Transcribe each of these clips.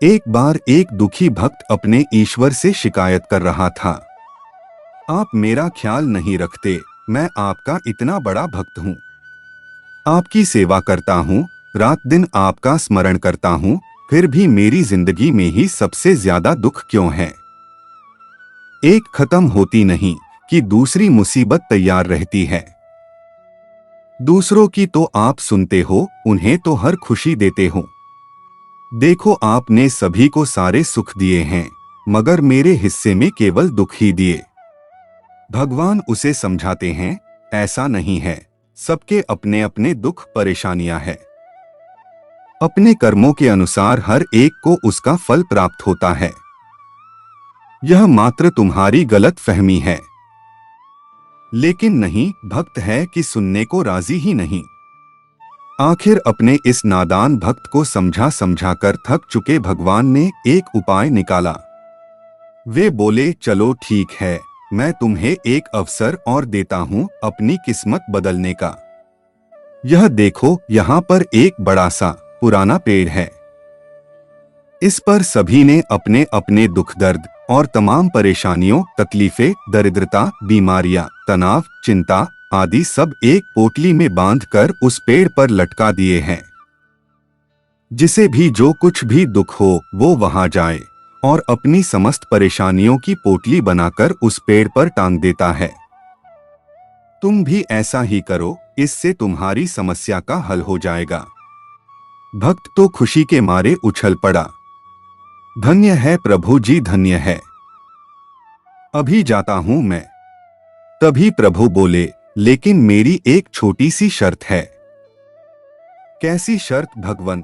एक बार एक दुखी भक्त अपने ईश्वर से शिकायत कर रहा था। आप मेरा ख्याल नहीं रखते, मैं आपका इतना बड़ा भक्त हूँ, आपकी सेवा करता हूँ, रात दिन आपका स्मरण करता हूँ, फिर भी मेरी जिंदगी में ही सबसे ज्यादा दुख क्यों है? एक खत्म होती नहीं कि दूसरी मुसीबत तैयार रहती है। दूसरों की तो आप सुनते हो, उन्हें तो हर खुशी देते हो। देखो, आपने सभी को सारे सुख दिए हैं, मगर मेरे हिस्से में केवल दुख ही दिए। भगवान उसे समझाते हैं, ऐसा नहीं है, सबके अपने अपने दुख परेशानियां हैं। अपने कर्मों के अनुसार हर एक को उसका फल प्राप्त होता है। यह मात्र तुम्हारी गलत फहमी है। लेकिन नहीं, भक्त है कि सुनने को राजी ही नहीं। आखिर अपने इस नादान भक्त को समझा समझा कर थक चुके भगवान ने एक उपाय निकाला। वे बोले, चलो ठीक है, मैं तुम्हें एक अवसर और देता हूँ अपनी किस्मत बदलने का। यह देखो, यहाँ पर एक बड़ा सा पुराना पेड़ है। इस पर सभी ने अपने अपने दुख दर्द और तमाम परेशानियों, तकलीफें, दरिद्रता, बीमारियां, तनाव, चिंता आदि सब एक पोटली में बांधकर उस पेड़ पर लटका दिए हैं। जिसे भी जो कुछ भी दुख हो वो वहां जाए और अपनी समस्त परेशानियों की पोटली बनाकर उस पेड़ पर टांग देता है। तुम भी ऐसा ही करो, इससे तुम्हारी समस्या का हल हो जाएगा। भक्त तो खुशी के मारे उछल पड़ा। धन्य है प्रभु जी, धन्य है, अभी जाता हूं मैं। तभी प्रभु बोले, लेकिन मेरी एक छोटी सी शर्त है। कैसी शर्त भगवन?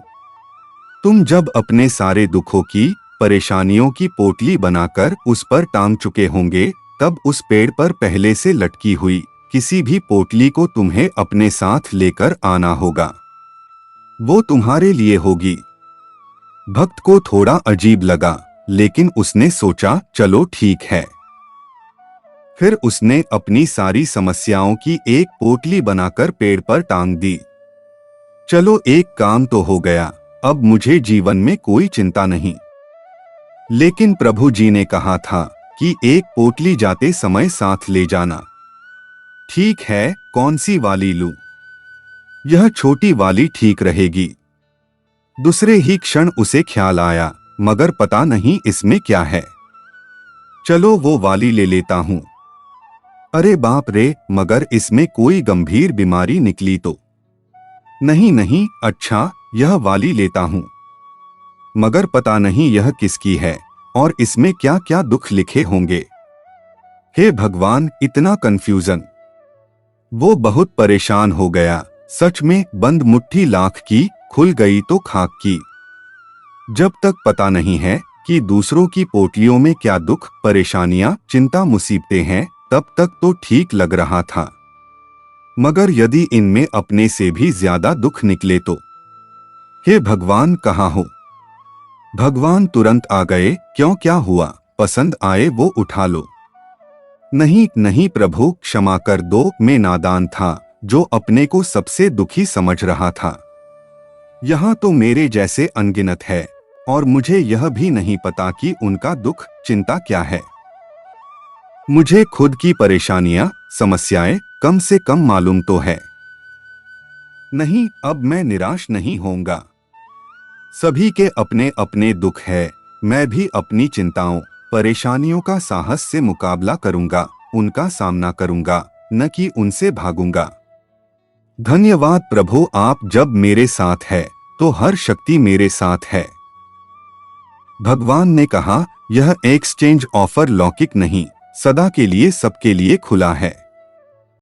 तुम जब अपने सारे दुखों की, परेशानियों की पोटली बनाकर उस पर टांग चुके होंगे, तब उस पेड़ पर पहले से लटकी हुई किसी भी पोटली को तुम्हें अपने साथ लेकर आना होगा। वो तुम्हारे लिए होगी। भक्त को थोड़ा अजीब लगा, लेकिन उसने सोचा, चलो ठीक है। फिर उसने अपनी सारी समस्याओं की एक पोटली बनाकर पेड़ पर टांग दी। चलो, एक काम तो हो गया, अब मुझे जीवन में कोई चिंता नहीं। लेकिन प्रभु जी ने कहा था कि एक पोटली जाते समय साथ ले जाना। ठीक है, कौन सी वाली लूं? यह छोटी वाली ठीक रहेगी। दूसरे ही क्षण उसे ख्याल आया, मगर पता नहीं इसमें क्या है। चलो वो वाली ले लेता हूं। अरे बाप रे, मगर इसमें कोई गंभीर बीमारी निकली तो नहीं? नहीं, अच्छा, यह वाली लेता हूं, मगर पता नहीं यह किसकी है और इसमें क्या क्या दुख लिखे होंगे। हे भगवान, इतना कंफ्यूजन। वो बहुत परेशान हो गया। सच में, बंद मुट्ठी लाख की, खुल गई तो खाक की। जब तक पता नहीं है कि दूसरों की पोटलियों में क्या दुख, परेशानियां, चिंता, मुसीबतें हैं, तब तक तो ठीक लग रहा था। मगर यदि इनमें अपने से भी ज्यादा दुख निकले तो? हे भगवान, कहाँ हो? भगवान तुरंत आ गए। क्यों, क्या हुआ? पसंद आए वो उठा लो। नहीं नहीं प्रभु, क्षमा कर दो, मैं नादान था जो अपने को सबसे दुखी समझ रहा था। यहाँ तो मेरे जैसे अनगिनत है और मुझे यह भी नहीं पता कि उनका दुख, चिंता क्या है। मुझे खुद की परेशानियां, समस्याएं कम से कम मालूम तो है। नहीं, अब मैं निराश नहीं होऊंगा। सभी के अपने अपने दुख है। मैं भी अपनी चिंताओं, परेशानियों का साहस से मुकाबला करूंगा, उनका सामना करूंगा, न कि उनसे भागूंगा। धन्यवाद प्रभु, आप जब मेरे साथ है तो हर शक्ति मेरे साथ है। भगवान ने कहा, यह एक्सचेंज ऑफर लौकिक नहीं, सदा के लिए सबके लिए खुला है।